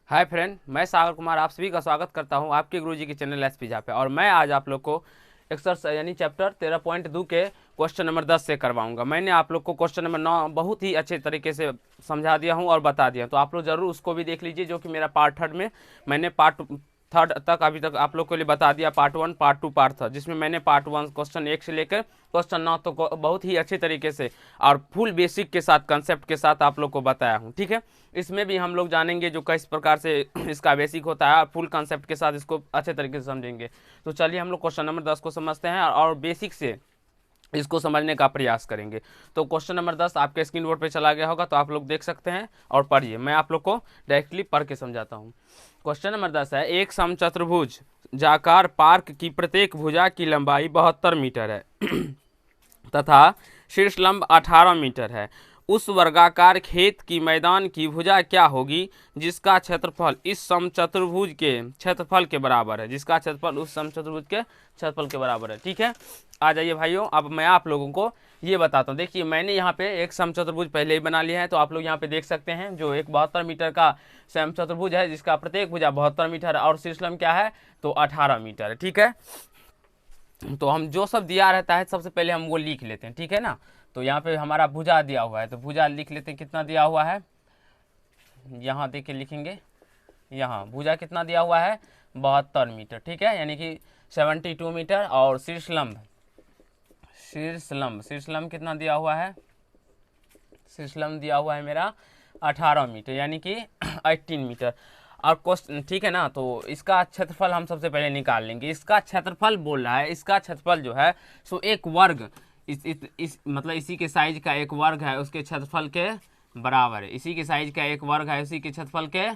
Hi friend, मैं सागर कुमार आप सभी का स्वागत करता हूं आपके गुरुजी के चैनल एसपीजा पे। और मैं आज आप लोग को एक्सरसाइज यानी चैप्टर 13.2 के क्वेश्चन नंबर 10 से करवाऊंगा। मैंने आप लोग को क्वेश्चन नंबर 9 बहुत ही अच्छे तरीके से समझा दिया हूं और बता दिया, तो आप लोग जरूर उसको भी देख लीजिए, जो कि मेरा पार्ट थर्ड में मैंने पार्ट थर्ड तक अभी तक आप लोग के लिए बता दिया। पार्ट 1, पार्ट 2, पार्ट 3, जिसमें मैंने पार्ट 1 क्वेश्चन 1 से लेकर क्वेश्चन 9 तो बहुत ही अच्छे तरीके से और फुल बेसिक के साथ, कंसेप्ट के साथ आप लोग को बताया हूँ। ठीक है, इसमें भी हम लोग जानेंगे जो किस प्रकार से इसका बेसिक होता है और फुल कंसेप्ट के साथ इसको अच्छे तरीके से समझेंगे। तो चलिए हम लोग क्वेश्चन नंबर 10 को समझते हैं और बेसिक से इसको समझने का प्रयास करेंगे। तो क्वेश्चन नंबर 10 आपके स्क्रीन बोर्ड पे चला गया होगा, तो आप लोग देख सकते हैं और पढ़िए। मैं आप लोग को डायरेक्टली पढ़ के समझाता हूँ। क्वेश्चन नंबर 10 है, एक समचतुर्भुज जाकार पार्क की प्रत्येक भुजा की लंबाई 72 मीटर है तथा शीर्ष लंब 18 मीटर है। उस वर्गाकार खेत की मैदान की भुजा क्या होगी जिसका क्षेत्रफल इस समचतुर्भुज के क्षेत्रफल के बराबर है, जिसका क्षेत्रफल उस समचतुर्भुज के क्षेत्रफल के बराबर है। ठीक है, आ जाइए भाइयों, अब मैं आप लोगों को ये बताता हूँ। देखिए, मैंने यहाँ पे एक समचतुर्भुज पहले ही बना लिया है, तो आप लोग यहाँ पे देख सकते हैं, जो एक 72 मीटर का समचतुर्भुज है जिसका प्रत्येक भुजा 72 मीटर है और शीर्ष लंब क्या है तो 18 मीटर है। ठीक है, तो हम जो सब दिया रहता है सबसे पहले हम वो लिख लेते हैं। ठीक है ना, तो यहाँ पे हमारा भुजा दिया हुआ है, तो भुजा लिख लेते हैं कितना दिया हुआ है। यहाँ देख के लिखेंगे, यहाँ भुजा कितना दिया हुआ है 72 मीटर। ठीक है, यानी कि 72 मीटर। और शीर्ष लंब कितना दिया हुआ है, शीर्ष लंब दिया हुआ है मेरा 18 मीटर, यानी कि 18 मीटर। और क्वेश्चन, ठीक है ना, तो इसका क्षेत्रफल हम सबसे पहले निकाल लेंगे। इसका क्षेत्रफल बोल रहा है, इसका क्षेत्रफल जो है सो एक वर्ग इस मतलब इसी के साइज का एक वर्ग है उसके क्षेत्रफल के बराबर है। इसी के साइज का एक वर्ग है उसी के क्षेत्रफल के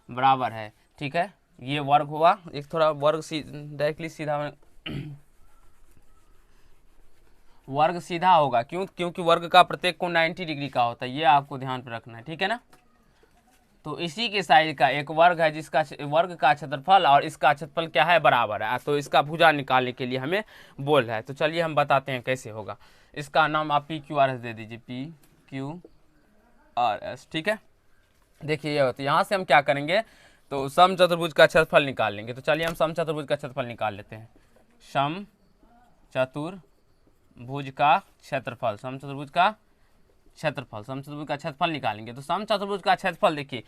बराबर है। ठीक है, ये वर्ग हुआ। एक थोड़ा वर्ग डायरेक्टली सीधा वर्ग सीधा होगा, क्योंकि वर्ग का प्रत्येक कोण 90 डिग्री का होता है, ये आपको ध्यान पर रखना है। ठीक है ना, तो इसी के साइज का एक वर्ग है जिसका वर्ग का क्षेत्रफल और इसका क्षेत्रफल क्या है बराबर है। तो इसका भुजा निकालने के लिए हमें बोल रहा है, तो चलिए हम बताते हैं कैसे होगा। इसका नाम आप PQRS दे दीजिए, PQRS। ठीक है, देखिए ये होता है। यहाँ से हम क्या करेंगे तो समचतुर्भुज का क्षेत्रफल निकाल लेंगे। तो चलिए हम समचतुर्भुज का क्षेत्रफल निकाल लेते हैं। समचतुर्भुज का क्षेत्रफल, समचतुर्भुज का क्षेत्रफल निकालेंगे। तो समचतुर्भुज का क्षेत्रफल देखिए,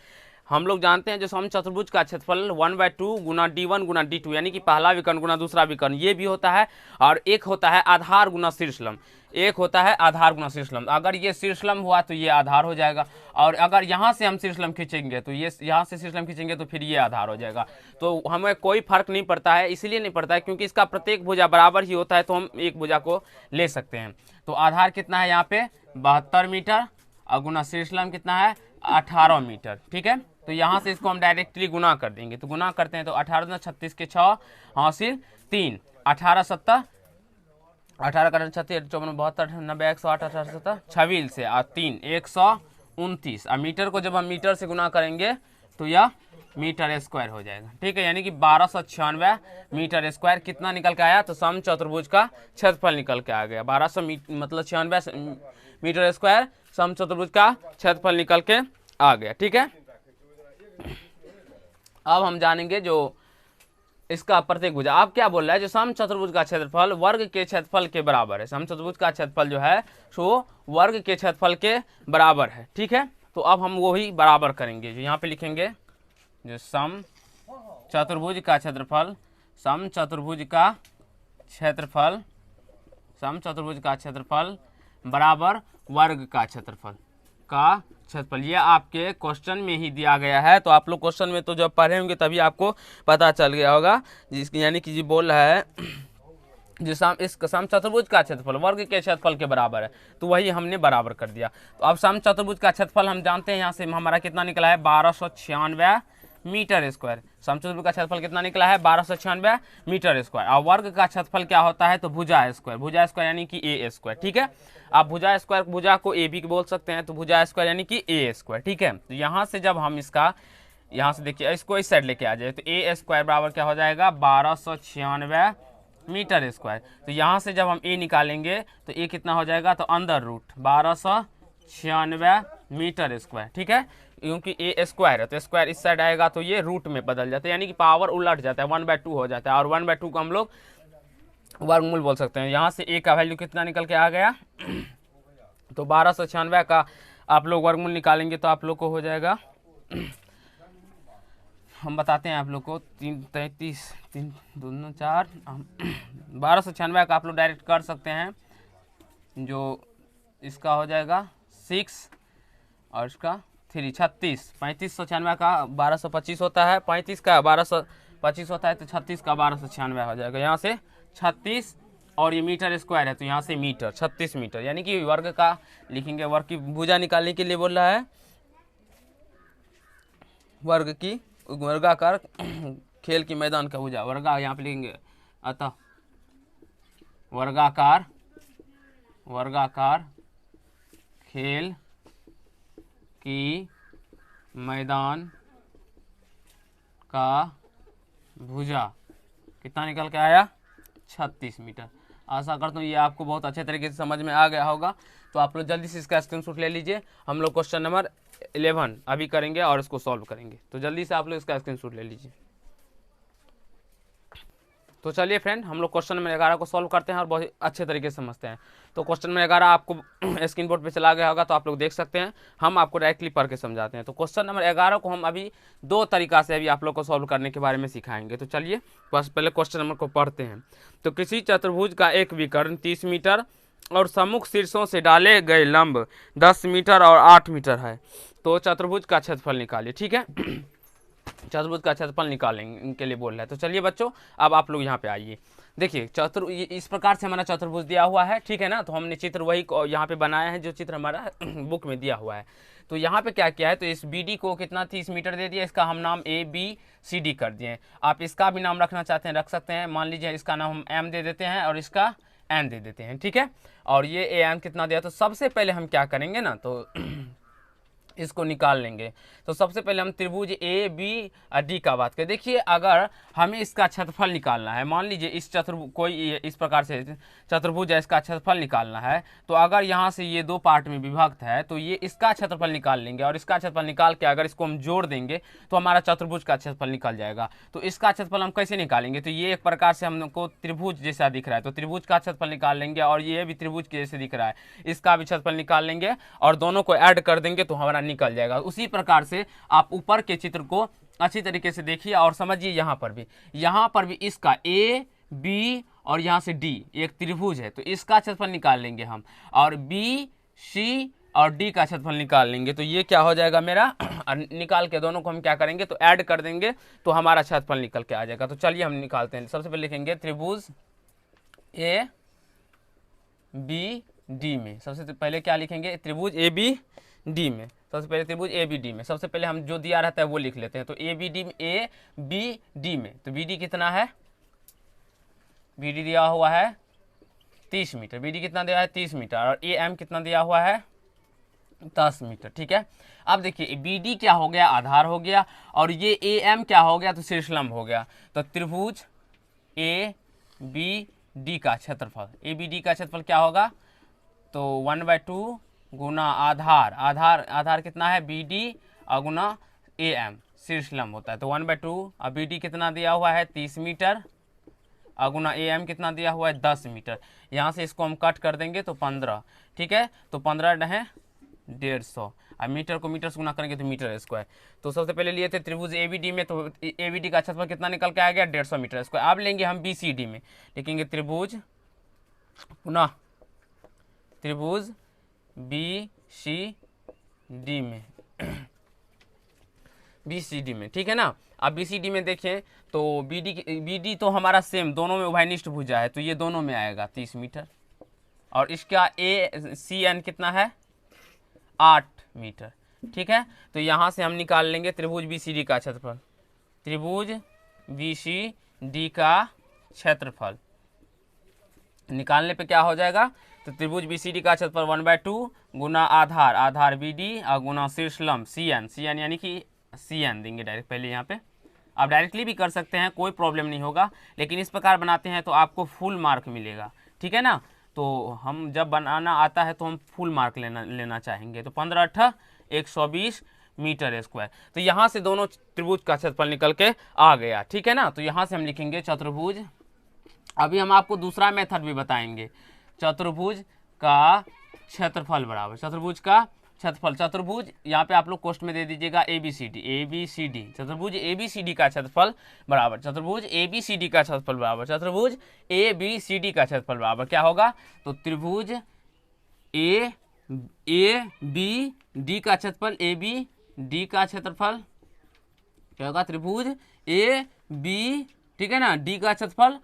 हम लोग जानते हैं जो समचतुर्भुज का क्षेत्रफल 1/2 गुना D1 गुना D2, यानी कि पहला विकर्ण गुना दूसरा विकर्ण, ये भी होता है। और एक होता है आधार गुना शीर्षलंब, एक होता है आधार गुना शीर्षलंब। अगर ये शीर्षलंब हुआ तो ये आधार हो जाएगा, और अगर यहाँ से हम शीर्षलंब खींचेंगे तो ये यहाँ से शीर्षलंब खींचेंगे तो फिर ये आधार हो जाएगा। तो हमें कोई फर्क नहीं पड़ता है, इसलिए नहीं पड़ता है क्योंकि इसका प्रत्येक भुजा बराबर ही होता है, तो हम एक भुजा को ले सकते हैं। तो आधार कितना है यहाँ पे 72 मीटर और गुना शीर्षलंब कितना है 18 मीटर। ठीक है, तो यहाँ से इसको हम डायरेक्टली गुना कर देंगे। तो गुना करते हैं तो 18 36 के 6 हासिल 3, 18 7 18 का 36 54 72 90 108 18 7 26 से और 3 129। और मीटर को जब हम मीटर से गुना करेंगे तो यह मीटर स्क्वायर हो जाएगा। ठीक है, यानी कि 1296 मीटर स्क्वायर कितना निकल के आया तो समचतुर्भुज का क्षेत्रफल निकल के आ गया। 1200 मतलब 96 मीटर स्क्वायर समचतुर्भुज का क्षेत्रफल निकल के आ गया। ठीक है, अब हम जानेंगे जो इसका प्रत्येक भुजा। आप क्या बोल रहा है, जो समचतुर्भुज का क्षेत्रफल वर्ग के क्षेत्रफल के बराबर है। समचतुर्भुज का क्षेत्रफल जो है सो वर्ग के क्षेत्रफल के बराबर है। ठीक है, तो अब हम वो ही बराबर करेंगे, जो यहाँ पे लिखेंगे जो समचतुर्भुज का क्षेत्रफल बराबर वर्ग का क्षेत्रफल ये आपके क्वेश्चन में ही दिया गया है। तो आप लोग क्वेश्चन में तो जब पढ़े होंगे तभी आपको पता चल गया होगा, जिसकी यानी कि जी बोल रहा है जो इस समचतुर्भुज का क्षेत्रफल वर्ग के क्षेत्रफल के बराबर है, तो वही हमने बराबर कर दिया। तो अब समचतुर्भुज का क्षेत्रफल हम जानते हैं, यहाँ से हमारा कितना निकला है 1296 मीटर स्क्वायर। समचतुर्भुज का क्षेत्रफल कितना निकला है 1296 मीटर स्क्वायर। और वर्ग का क्षेत्रफल क्या होता है तो भुजा स्क्वायर यानी कि A स्क्वायर। ठीक है, आप भुजा स्क्वायर भुजा को A भी बोल सकते हैं, तो भुजा स्क्वायर यानी कि A स्क्वायर। ठीक है, तो यहाँ से जब हम इसका यहाँ से देखिए इसको इस साइड लेके आ जाए तो A स्क्वायर बराबर क्या हो जाएगा 1296 मीटर स्क्वायर। तो यहाँ से जब हम A निकालेंगे तो A कितना हो जाएगा तो अंडर रूट 1296 मीटर स्क्वायर। ठीक है, क्योंकि ए स्क्वायर है तो स्क्वायर इस साइड आएगा तो ये रूट में बदल जाता है, यानी कि पावर उलट जाता है, 1/2 हो जाता है। और 1/2 को हम लोग वर्गमूल बोल सकते हैं। यहाँ से ए का वैल्यू कितना निकल के आ गया तो 1296 का आप लोग वर्गमूल निकालेंगे तो आप लोग को हो जाएगा, हम बताते हैं आप लोग को, 333 3 2 4 1296 का आप लोग डायरेक्ट कर सकते हैं, जो इसका हो जाएगा 6 और इसका 3 36, 3596 का 1225 होता है, 35 का 1225 होता है तो 36 का 1296 हो जाएगा। यहाँ से 36 और ये मीटर स्क्वायर है तो यहाँ से मीटर 36 मीटर, यानी कि वर्ग का लिखेंगे, वर्ग की भुजा निकालने के लिए बोल रहा है, वर्ग की वर्गाकार खेल की मैदान का भुजा, वर्गा यहाँ पे लिखेंगे, अतः वर्गाकार खेल की मैदान का भुजा कितना निकल के आया 36 मीटर। आशा करता हूँ ये आपको बहुत अच्छे तरीके से समझ में आ गया होगा। तो आप लोग जल्दी से इसका स्क्रीनशॉट ले लीजिए, हम लोग क्वेश्चन नंबर 11 अभी करेंगे और इसको सॉल्व करेंगे, तो जल्दी से आप लोग इसका स्क्रीनशॉट ले लीजिए। तो चलिए फ्रेंड, हम लोग क्वेश्चन नंबर 11 को सॉल्व करते हैं और बहुत अच्छे तरीके से समझते हैं। तो क्वेश्चन नंबर 11 आपको स्क्रीन बोर्ड पे चला गया होगा तो आप लोग देख सकते हैं, हम आपको डायरेक्टली पढ़ के समझाते हैं। तो क्वेश्चन नंबर 11 को हम अभी 2 तरीका से अभी आप लोग को सॉल्व करने के बारे में सिखाएंगे। तो चलिए बस पहले क्वेश्चन नंबर को पढ़ते हैं। तो किसी चतुर्भुज का एक विकर्ण 30 मीटर और सम्मुख शीर्षों से डाले गए लंब 10 मीटर और 8 मीटर है, तो चतुर्भुज का क्षेत्रफल निकालिए। ठीक है, चतुर्भुज का क्षेत्रफल निकालने के लिए बोल रहा है। तो चलिए बच्चों, अब आप लोग यहाँ पे आइए, देखिए इस प्रकार से हमारा चतुर्भुज दिया हुआ है, ठीक है ना। तो हमने चित्र वही यहाँ पे बनाया है जो चित्र हमारा बुक में दिया हुआ है। तो यहाँ पे क्या किया है, तो इस BD को कितना 30 मीटर दे दिया, इसका हम नाम ABCD कर दिए। आप इसका भी नाम रखना चाहते हैं रख सकते हैं, मान लीजिए इसका नाम हम M दे देते हैं और इसका N दे देते हैं, ठीक है। और ये AM कितना दिया, तो सबसे पहले हम क्या करेंगे ना, तो इसको निकाल लेंगे। तो सबसे पहले हम त्रिभुज ABD का बात करें। देखिए अगर हमें इसका क्षेत्रफल निकालना है, मान लीजिए इस कोई इस प्रकार से चतुर्भुज है, इसका क्षेत्रफल निकालना है, तो अगर यहाँ से ये 2 पार्ट में विभक्त है तो ये इसका क्षेत्रफल निकाल लेंगे और इसका क्षेत्रफल निकाल के अगर इसको हम जोड़ देंगे तो हमारा चतुर्भुज का क्षेत्रफल निकल जाएगा। तो इसका क्षेत्रफल हम कैसे निकालेंगे, तो ये एक प्रकार से हमको त्रिभुज जैसा दिख रहा है तो त्रिभुज का क्षेत्रफल निकाल लेंगे, और ये भी त्रिभुज के जैसे दिख रहा है इसका भी क्षेत्रफल निकाल लेंगे और दोनों को ऐड कर देंगे तो हमारा निकल जाएगा। उसी प्रकार से आप ऊपर के चित्र को अच्छी तरीके से देखिए और समझिए। यहाँ पर भी इसका A B और यहाँ से D एक त्रिभुज है तो इसका क्षेत्रफल निकाल लेंगे हम, और B C और D का क्षेत्रफल निकाल लेंगे। तो ये क्या हो जाएगा मेरा निकाल के दोनों को हम क्या करेंगे, तो ऐड कर देंगे तो हमारा क्षेत्रफल निकल के आ जाएगा। तो चलिए हम निकालते हैं। सबसे पहले लिखेंगे त्रिभुज ABD में, सबसे पहले क्या लिखेंगे, त्रिभुज ABD में, सबसे पहले त्रिभुज ABD में सबसे पहले हम जो दिया रहता है वो लिख लेते हैं। तो ABD में तो BD कितना है, BD दिया हुआ है 30 मीटर, BD कितना दिया है 30 मीटर, और AM कितना दिया हुआ है 10 मीटर, ठीक है। अब देखिए BD क्या हो गया, आधार हो गया, और ये AM क्या हो गया, तो शीर्षलंब हो गया। तो त्रिभुज ABD का क्षेत्रफल, ABD का क्षेत्रफल क्या होगा, तो 1/2 गुना आधार कितना है BD और गुना AM शीर्षलंब होता है। तो 1/2 और BD कितना दिया हुआ है 30 मीटर और गुना AM कितना दिया हुआ है 10 मीटर। यहाँ से इसको हम कट कर देंगे तो 15, ठीक है। तो 15 है 150, और मीटर को मीटर से गुना करेंगे तो मीटर स्क्वायर। तो सबसे पहले लिए थे त्रिभुज ABD में, तो ABD का क्षेत्रफल कितना निकल के आ गया 150 मीटर स्क्वायर। अब लेंगे हम BCD में, लिखेंगे त्रिभुज पुनः त्रिभुज BCD में BCD में, ठीक है ना। अब BCD में देखें तो BD तो हमारा सेम दोनों में उभयनिष्ठ भुजा है तो ये दोनों में आएगा 30 मीटर, और इसका CN कितना है 8 मीटर, ठीक है। तो यहाँ से हम निकाल लेंगे त्रिभुज BCD का क्षेत्रफल, त्रिभुज BCD का क्षेत्रफल निकालने पे क्या हो जाएगा, तो त्रिभुज BCD का क्षेत्रफल 1/2 गुना आधार BD और गुना शीर्षलंब CN यानी कि CN देंगे डायरेक्ट पहले यहाँ पे। आप डायरेक्टली भी कर सकते हैं, कोई प्रॉब्लम नहीं होगा, लेकिन इस प्रकार बनाते हैं तो आपको फुल मार्क मिलेगा, ठीक है ना। तो हम जब बनाना आता है तो हम फुल मार्क लेना चाहेंगे। तो 15 × 8 120 मीटर स्क्वायर। तो यहाँ से दोनों त्रिभुज का क्षेत्रफल निकल के आ गया, ठीक है ना। तो यहाँ से हम लिखेंगे चतुर्भुज, अभी हम आपको दूसरा मेथड भी बताएंगे, चतुर्भुज का क्षेत्रफल बराबर चतुर्भुज का क्षेत्रफल। चतुर्भुज यहाँ पे आप लोग क्वेश्चन में दे दीजिएगा ABCD, चतुर्भुज ABCD का क्षेत्रफल बराबर चतुर्भुज ABCD का क्षेत्रफल बराबर चतुर्भुज ABCD का क्षेत्रफल बराबर क्या होगा, तो त्रिभुज ABD का क्षेत्रफल, ABD का क्षेत्रफल क्या होगा, त्रिभुज AB, ठीक है ना, D का क्षेत्रफल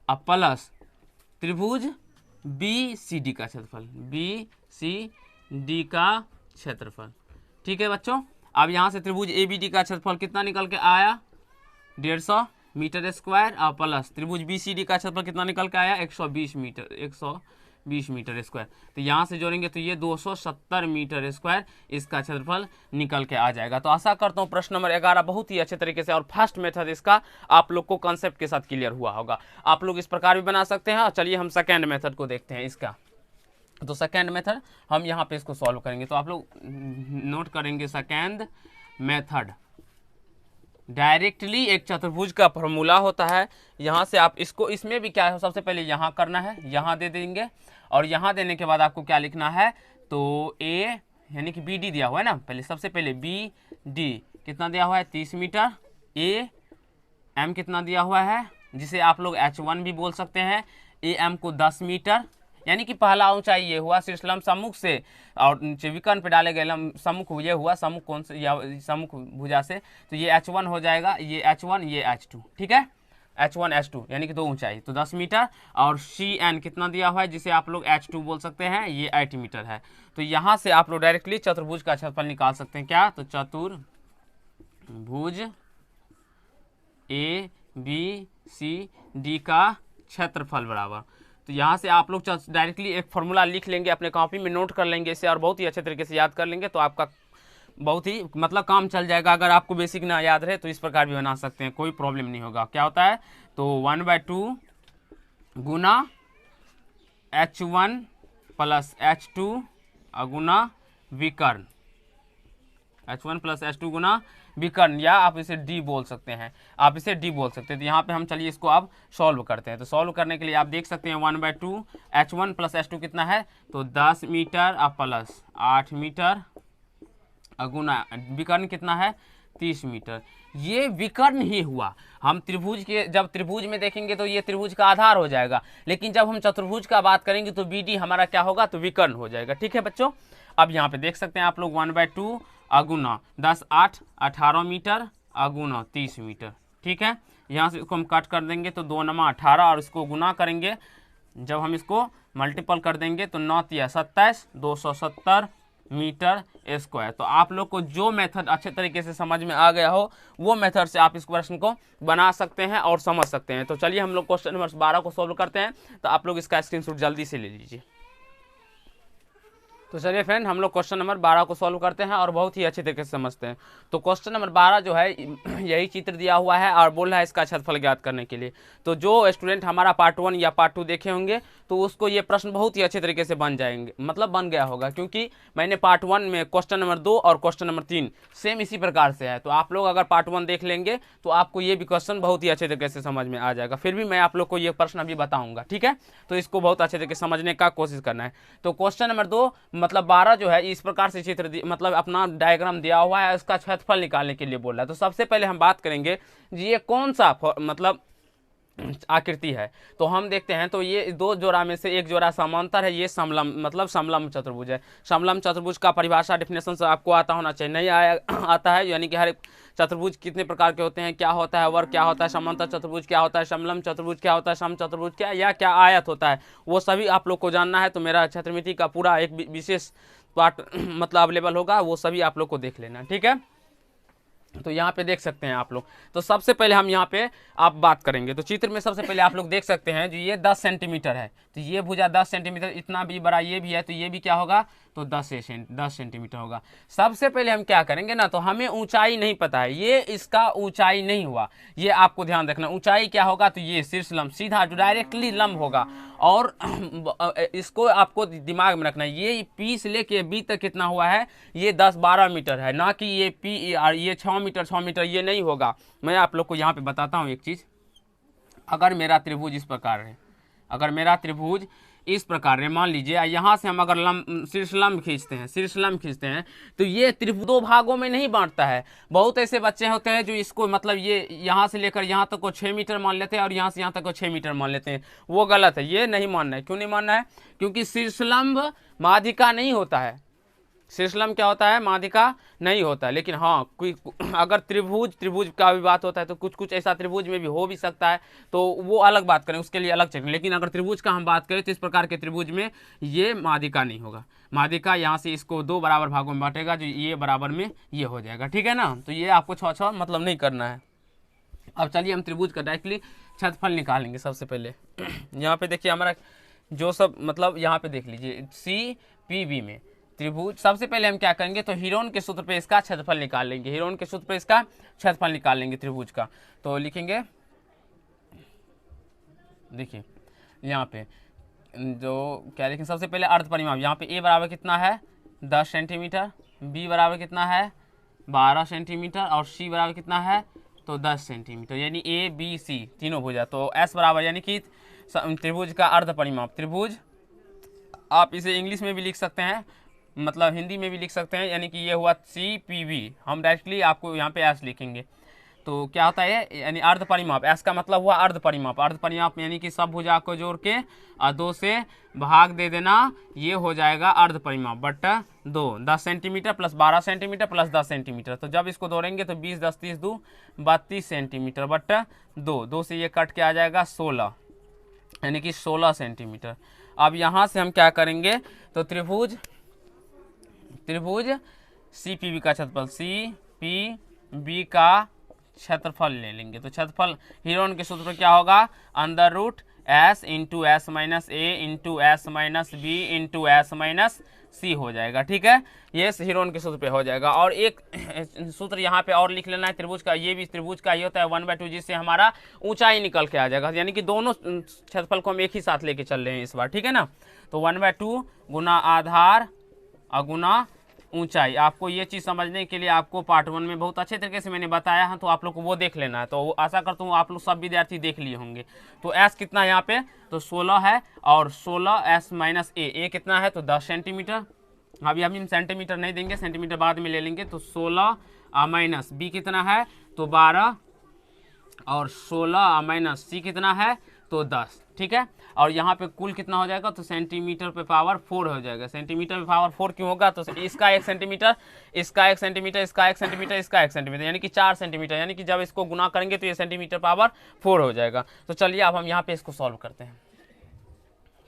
अब प्लस त्रिभुज BCD का क्षेत्रफल, BCD का क्षेत्रफल, ठीक है बच्चों। अब यहाँ से त्रिभुज ABD का क्षेत्रफल कितना निकल के आया, 150 मीटर स्क्वायर और प्लस त्रिभुज BCD का क्षेत्रफल कितना निकल के आया, 120 मीटर स्क्वायर। तो यहाँ से जोड़ेंगे तो ये 270 मीटर स्क्वायर इसका क्षेत्रफल निकल के आ जाएगा। तो आशा करता हूँ प्रश्न नंबर 11 बहुत ही अच्छे तरीके से और फर्स्ट मेथड इसका आप लोग को कॉन्सेप्ट के साथ क्लियर हुआ होगा। आप लोग इस प्रकार भी बना सकते हैं। और चलिए हम सेकेंड मेथड को देखते हैं इसका। तो सेकेंड मेथड हम यहाँ पे इसको सॉल्व करेंगे। तो आप लोग नोट करेंगे सेकेंड मेथड, डायरेक्टली एक चतुर्भुज का फॉर्मूला होता है। यहाँ से आप इसको, इसमें भी क्या है, सबसे पहले यहाँ करना है, यहाँ दे देंगे और यहाँ देने के बाद आपको क्या लिखना है, तो A यानी कि BD दिया हुआ है ना, पहले सबसे पहले BD कितना दिया हुआ है, 30 मीटर, AM कितना दिया हुआ है, जिसे आप लोग H1 भी बोल सकते हैं, AM को 10 मीटर, यानी कि पहला ऊंचाई ये हुआ शीर्षलंब सम्मुख से और विकर्ण पे डाले गए सम्मुख ये हुआ, सम्मुख कौन से, या सम्मुख भुजा से, तो ये H1 हो जाएगा, ये H1 ये H2, ठीक है, H1 H2 यानी कि 2 ऊंचाई, तो 10 मीटर। और CN कितना दिया हुआ है, जिसे आप लोग H2 बोल सकते हैं, ये 8 मीटर है। तो यहाँ से आप लोग डायरेक्टली चतुर्भुज का क्षेत्रफल निकाल सकते हैं, क्या, तो चतुर्भुज ABCD का क्षेत्रफल बराबर, तो यहाँ से आप लोग डायरेक्टली एक फॉर्मूला लिख लेंगे, अपने कॉपी में नोट कर लेंगे इसे और बहुत ही अच्छे तरीके से याद कर लेंगे, तो आपका बहुत ही मतलब काम चल जाएगा। अगर आपको बेसिक ना याद रहे तो इस प्रकार भी बना सकते हैं, कोई प्रॉब्लम नहीं होगा। क्या होता है, तो 1/2 गुना H1 प्लस H2 गुना विकर्ण, H1 प्लस H2 गुना विकर्ण, या आप इसे D बोल सकते हैं, आप इसे D बोल सकते हैं। तो यहाँ पे हम चलिए इसको अब सॉल्व करते हैं। तो सॉल्व करने के लिए आप देख सकते हैं 1/2 H1 प्लस H2 कितना है, तो 10 मीटर और प्लस 8 मीटर गुना विकर्ण कितना है, 30 मीटर। ये विकर्ण ही हुआ। हम त्रिभुज के, जब त्रिभुज में देखेंगे तो ये त्रिभुज का आधार हो जाएगा, लेकिन जब हम चतुर्भुज का बात करेंगे तो BD हमारा क्या होगा, तो विकर्ण हो जाएगा, ठीक है बच्चों। अब यहाँ पे देख सकते हैं आप लोग 1/2 अगुना 10 8 18 मीटर अगुना 30 मीटर, ठीक है। यहाँ से इसको हम कट कर देंगे तो 2 9 18 और इसको गुना करेंगे, जब हम इसको मल्टीपल कर देंगे तो 9 3 27 270 मीटर स्क्वायर। तो आप लोग को जो मेथड अच्छे तरीके से समझ में आ गया हो वो मेथड से आप इस प्रश्न को बना सकते हैं और समझ सकते हैं। तो चलिए हम लोग क्वेश्चन नंबर 12 को सॉल्व करते हैं। तो आप लोग इसका स्क्रीनशॉट जल्दी से ले लीजिए। तो चलिए फ्रेंड, हम लोग क्वेश्चन नंबर 12 को सॉल्व करते हैं और बहुत ही अच्छे तरीके से समझते हैं। तो क्वेश्चन नंबर 12 जो है यही चित्र दिया हुआ है और बोल रहा है इसका क्षेत्रफल ज्ञात करने के लिए। तो जो स्टूडेंट हमारा पार्ट 1 या पार्ट 2 देखे होंगे तो उसको ये प्रश्न बहुत ही अच्छे तरीके से बन जाएंगे, मतलब बन गया होगा, क्योंकि मैंने पार्ट 1 में क्वेश्चन नंबर 2 और क्वेश्चन नंबर 3 सेम इसी प्रकार से है। तो आप लोग अगर पार्ट 1 देख लेंगे तो आपको ये भी क्वेश्चन बहुत ही अच्छे तरीके से समझ में आ जाएगा। फिर भी मैं आप लोग को ये प्रश्न अभी बताऊंगा, ठीक है। तो इसको बहुत अच्छे तरीके से समझने का कोशिश करना है। तो क्वेश्चन नंबर 2 मतलब 12 जो है इस प्रकार से चित्र मतलब अपना डायग्राम दिया हुआ है, इसका क्षेत्रफल निकालने के लिए बोल रहा है। तो सबसे पहले हम बात करेंगे ये कौन सा मतलब आकृति है। तो हम देखते हैं, तो ये दो जोड़ा में से एक जोड़ा समांतर है, ये समलंब मतलब समलंब चतुर्भुज है। समलंब चतुर्भुज का परिभाषा डेफिनेशन से आपको आता होना चाहिए, नहीं आता है, यानी कि हर चतुर्भुज कितने प्रकार के होते हैं, क्या होता है वर्ग, क्या होता है समांतर चतुर्भुज, क्या होता है समलंब चतुर्भुज, क्या होता है सम चतुर्भुज, क्या या क्या आयत होता है, वो सभी आप लोग को जानना है। तो मेरा क्षेत्रमिति का पूरा एक विशेष पार्ट मतलब अवेलेबल होगा, वो सभी आप लोग को देख लेना, ठीक है। तो यहाँ पे देख सकते हैं आप लोग। तो सबसे पहले हम यहाँ पे आप बात करेंगे, तो चित्र में सबसे पहले आप लोग देख सकते हैं जो ये 10 सेंटीमीटर है, तो ये भुजा 10 सेंटीमीटर, इतना भी बड़ा ये भी है, तो ये भी क्या होगा तो 10 सेंटीमीटर होगा। सबसे पहले हम क्या करेंगे ना, तो हमें ऊंचाई नहीं पता है, ये इसका ऊंचाई नहीं हुआ, ये आपको ध्यान रखना। ऊंचाई क्या होगा, तो ये शीर्ष लंब सीधा जो डायरेक्टली लंब होगा। और इसको आपको दिमाग में रखना है, ये पी से लेके बी तक कितना हुआ है, ये 10-12 मीटर है, ना कि ये पी ये 6 मीटर 6 मीटर, ये नहीं होगा। मैं आप लोग को यहाँ पे बताता हूँ एक चीज़। अगर मेरा त्रिभुज इस प्रकार है, अगर मेरा त्रिभुज इस प्रकार है, मान लीजिए यहाँ से हम अगर शीर्ष लंब खींचते हैं, तो ये त्रिभुज 2 भागों में नहीं बांटता है। बहुत ऐसे बच्चे होते हैं जो इसको मतलब ये यहाँ से लेकर यहाँ तक को 6 मीटर मान लेते हैं और यहाँ से यहाँ तक को 6 मीटर मान लेते हैं। वो गलत है, ये नहीं मानना है। क्यों नहीं मानना है, क्योंकि शीर्ष लंब माध्यिका नहीं होता है। शीर्षलंब क्या होता है, माध्यिका नहीं होता है। लेकिन हाँ, कोई अगर त्रिभुज का भी बात होता है तो कुछ ऐसा त्रिभुज में भी हो भी सकता है, तो वो अलग बात करें, उसके लिए अलग चेक। लेकिन अगर त्रिभुज का हम बात करें तो इस प्रकार के त्रिभुज में ये माध्यिका नहीं होगा। माध्यिका यहाँ से इसको 2 बराबर भागों में बांटेगा, जो ये बराबर में ये हो जाएगा, ठीक है ना। तो ये आपको 6 मतलब नहीं करना है। अब चलिए हम त्रिभुज का डायरेक्टली क्षेत्रफल निकालेंगे। सबसे पहले यहाँ पे देखिए हमारा जो सब मतलब यहाँ पे देख लीजिए CPB में त्रिभुज। सबसे पहले हम क्या करेंगे, तो हीरोन के सूत्र पे इसका क्षेत्रफल निकाल लेंगे। हीरोन के सूत्र पे इसका क्षेत्रफल निकाल लेंगे त्रिभुज का। तो लिखेंगे, देखिए यहाँ पे जो क्या लिखेंगे, सबसे पहले अर्ध परिमाप। यहाँ पे A बराबर कितना है, 10 सेंटीमीटर, B बराबर कितना है, 12 सेंटीमीटर, और C बराबर कितना है, तो 10 सेंटीमीटर, यानी ABC तीनों भुजा। तो S बराबर यानी कि त्रिभुज का अर्ध परिमाप। त्रिभुज आप इसे इंग्लिश में भी लिख सकते हैं, मतलब हिंदी में भी लिख सकते हैं, यानी कि ये हुआ CPB। हम डायरेक्टली आपको यहाँ पे S लिखेंगे। तो क्या होता है, यानी अर्ध परिमाप। S का मतलब हुआ अर्ध परिमाप। अर्ध परिमाप यानी कि सब भुजा को जोड़ के और 2 से भाग दे देना, ये हो जाएगा अर्ध परिमाप बट्टा 2। 10 centimetre plus 12 centimetre plus 10 centimetre. तो जब इसको जोड़ेंगे तो 20 10 30 2 32 सेंटीमीटर बट्टा 2। 2 से ये कट के आ जाएगा 16, यानी कि 16 सेंटीमीटर। अब यहाँ से हम क्या करेंगे, तो त्रिभुज CPB का क्षेत्रफल, CPB का क्षेत्रफल ले लेंगे। तो क्षेत्रफल हीरोन के सूत्र क्या होगा, under root S into S minus A into S minus B into S minus C हो जाएगा, ठीक है। ये हीरोन के सूत्र पे हो जाएगा। और एक सूत्र यहाँ पे और लिख लेना है त्रिभुज का, ये भी त्रिभुज का ही होता है 1/2, जिससे हमारा ऊंचाई निकल के आ जाएगा। यानी कि दोनों क्षेत्रफल को हम एक ही साथ लेके चल रहे हैं इस बार, ठीक है ना। तो 1/2 गुना आधार गुना ऊंचाई। आपको ये चीज़ समझने के लिए आपको पार्ट 1 में बहुत अच्छे तरीके से मैंने बताया है, तो आप लोग को वो देख लेना है। तो आशा करता हूँ आप लोग सब विद्यार्थी देख लिए होंगे। तो S कितना है यहाँ पे, तो 16 है, और 16 S माइनस A कितना है, तो 10 सेंटीमीटर। अभी हम सेंटीमीटर नहीं देंगे, सेंटीमीटर बाद में ले लेंगे। तो 16 माइनस B कितना है, तो 12, और 16 माइनस C कितना है, तो 10, ठीक है। और यहाँ पे कुल कितना हो जाएगा, तो सेंटीमीटर पे पावर 4 हो जाएगा। सेंटीमीटर पे पावर 4 क्यों होगा, तो इसका 1 सेंटीमीटर, इसका 1 सेंटीमीटर, इसका 1 सेंटीमीटर, इसका 1 सेंटीमीटर, यानी कि 4 सेंटीमीटर। यानी कि जब इसको गुना करेंगे तो ये सेंटीमीटर पावर 4 हो जाएगा। तो चलिए अब हम यहाँ पे इसको सॉल्व करते हैं।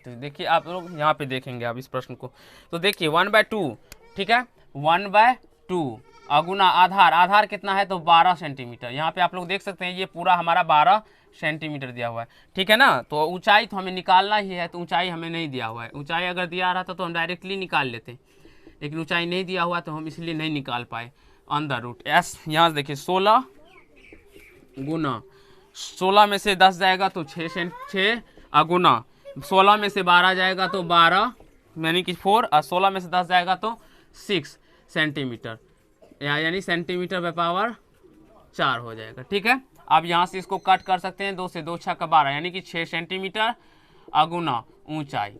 तो देखिए आप लोग यहाँ पे देखेंगे आप इस प्रश्न को, तो देखिए 1/2, ठीक है, 1/2 अगुना आधार कितना है, तो 12 सेंटीमीटर। यहाँ पे आप लोग देख सकते हैं ये पूरा हमारा 12 सेंटीमीटर दिया हुआ है, ठीक है ना। तो ऊंचाई तो हमें निकालना ही है, तो ऊंचाई हमें नहीं दिया हुआ है। ऊंचाई अगर दिया रहता तो हम डायरेक्टली निकाल लेते, लेकिन ऊंचाई नहीं दिया हुआ तो हम इसलिए नहीं निकाल पाए। अंडर रूट S, यहाँ देखिए 16 गुना 16 में से 10 जाएगा तो 6 गुना 16 में से 12 जाएगा तो 12, यानी कि 4, और 16 में से 10 जाएगा तो 6 सेंटीमीटर, यानी सेंटीमीटर पे पावर 4 हो जाएगा, ठीक है। अब यहाँ से इसको कट कर सकते हैं, 2 से 2 6 का 12, यानी कि 6 सेंटीमीटर अगुना ऊंचाई।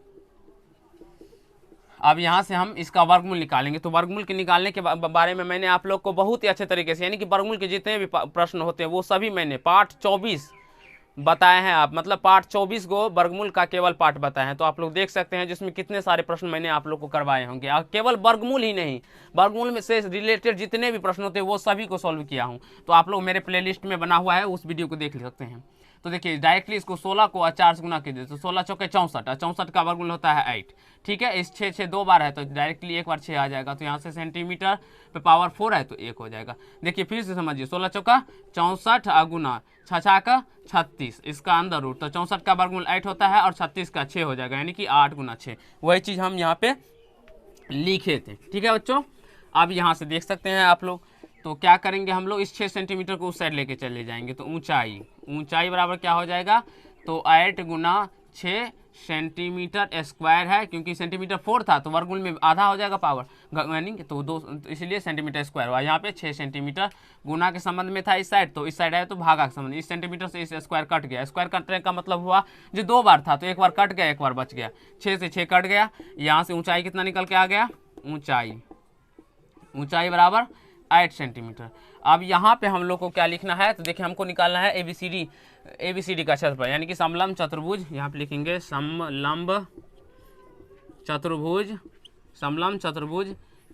अब यहाँ से हम इसका वर्गमूल निकालेंगे। तो वर्गमूल के निकालने के बारे में मैंने आप लोग को बहुत ही अच्छे तरीके से, यानी कि वर्गमूल के जितने भी प्रश्न होते हैं वो सभी मैंने पार्ट 24 बताए हैं। आप मतलब पार्ट 24 को वर्गमूल का केवल पार्ट बताए हैं, तो आप लोग देख सकते हैं जिसमें कितने सारे प्रश्न मैंने आप लोग को करवाए होंगे। और केवल वर्गमूल ही नहीं, वर्गमूल में से रिलेटेड जितने भी प्रश्न होते हैं वो सभी को सॉल्व किया हूँ। तो आप लोग मेरे प्लेलिस्ट में बना हुआ है, उस वीडियो को देख सकते हैं। तो देखिए डायरेक्टली इसको 16 को 4 से गुना कीजिए, तो 16 चौके 64, और 64 का वर्गमूल होता है 8, ठीक है। इस 6 2 बार है तो डायरेक्टली एक बार 6 आ जाएगा। तो यहाँ से सेंटीमीटर पे पावर 4 है तो 1 हो जाएगा। देखिए फिर से समझिए, 16 चौका 64 गुना 6 का 36, इसका अंदर रूट, तो 64 का वर्गमूल 8 होता है और 36 का 6 हो जाएगा, यानी कि 8 गुना 6। वही चीज़ हम यहाँ पे लिखे थे। ठीक है बच्चों, अब यहाँ से देख सकते हैं आप लोग, तो क्या करेंगे हम लोग, इस 6 सेंटीमीटर को उस साइड लेके चले जाएंगे, तो ऊंचाई बराबर क्या हो जाएगा, तो 8 गुना 6 सेंटीमीटर स्क्वायर है, क्योंकि सेंटीमीटर 4 था तो वर्गमूल में आधा हो जाएगा पावर, यानी कि तो 2, तो इसलिए सेंटीमीटर स्क्वायर हुआ। यहाँ पे 6 सेंटीमीटर गुना के संबंध में था इस साइड, तो इस साइड आया तो भागा के संबंध, इस सेंटीमीटर से इस स्क्वायर कट गया। स्क्वायर कटने का मतलब हुआ जो 2 बार था तो एक बार कट गया, एक बार बच गया, 6 से 6 कट गया। यहाँ से ऊंचाई कितना निकल के आ गया, ऊंचाई बराबर 8 सेंटीमीटर। अब यहाँ पे हम लोग को क्या लिखना है, तो देखिए हमको निकालना है एबीसीडी का क्षेत्रफल, यानी कि समलंब चतुर्भुज, यहाँ पे लिखेंगे समलंब चतुर्भुज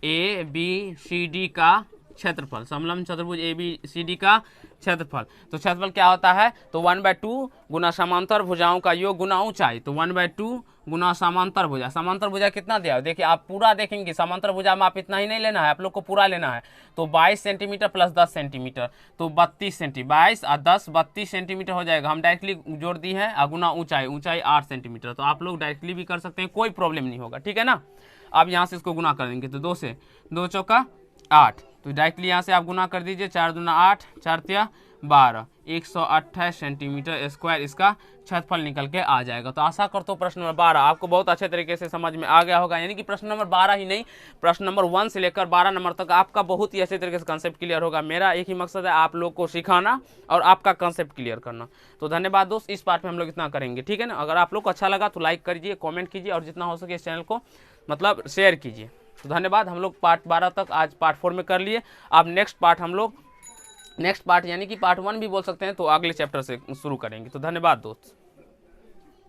ABCD का क्षेत्रफल, समलंब चतुर्भुज ABCD का क्षेत्रफल। तो क्षेत्रफल क्या होता है, तो 1/2 गुना समांतर भुजाओं का योग गुना ऊंचाई, तो 1/2 गुना समांतर भुजा। समांतर भुजा कितना दिया है, देखिए आप पूरा देखेंगे, समांतर भुजा में आप इतना ही नहीं लेना है, आप लोग को पूरा लेना है। तो 22 सेंटीमीटर प्लस 10 सेंटीमीटर, तो 32 सेंटीमीटर, 22 और 10 32 सेंटीमीटर हो जाएगा। हम डायरेक्टली जोड़ दी है, और गुना ऊंचाई 8 सेंटीमीटर, तो आप लोग डायरेक्टली भी कर सकते हैं, कोई प्रॉब्लम नहीं होगा। ठीक है ना, अब यहाँ से इसको गुना कर देंगे, तो 2 से 2 चौका 8, तो डायरेक्टली यहाँ से आप गुना कर दीजिए, 4 दूना 8, 4 तिया 12, 128 सेंटीमीटर स्क्वायर इसका क्षेत्रफल निकल के आ जाएगा। तो आशा करता हूँ प्रश्न नंबर 12 आपको बहुत अच्छे तरीके से समझ में आ गया होगा, यानी कि प्रश्न नंबर 12 ही नहीं, प्रश्न नंबर 1 से लेकर 12 नंबर तक आपका बहुत ही अच्छे तरीके से कंसेप्ट क्लियर होगा। मेरा एक ही मकसद है, आप लोग को सिखाना और आपका कंसेप्ट क्लियर करना। तो धन्यवाद दोस्त, इस पार्ट में हम लोग इतना करेंगे। ठीक है ना, अगर आप लोग को अच्छा लगा तो लाइक कीजिए, कॉमेंट कीजिए, और जितना हो सके इस चैनल को मतलब शेयर कीजिए। तो धन्यवाद, हम लोग पार्ट 12 तक आज पार्ट 4 में कर लिए। अब नेक्स्ट पार्ट यानी कि पार्ट 1 भी बोल सकते हैं, तो अगले चैप्टर से शुरू करेंगे। तो धन्यवाद दोस्त।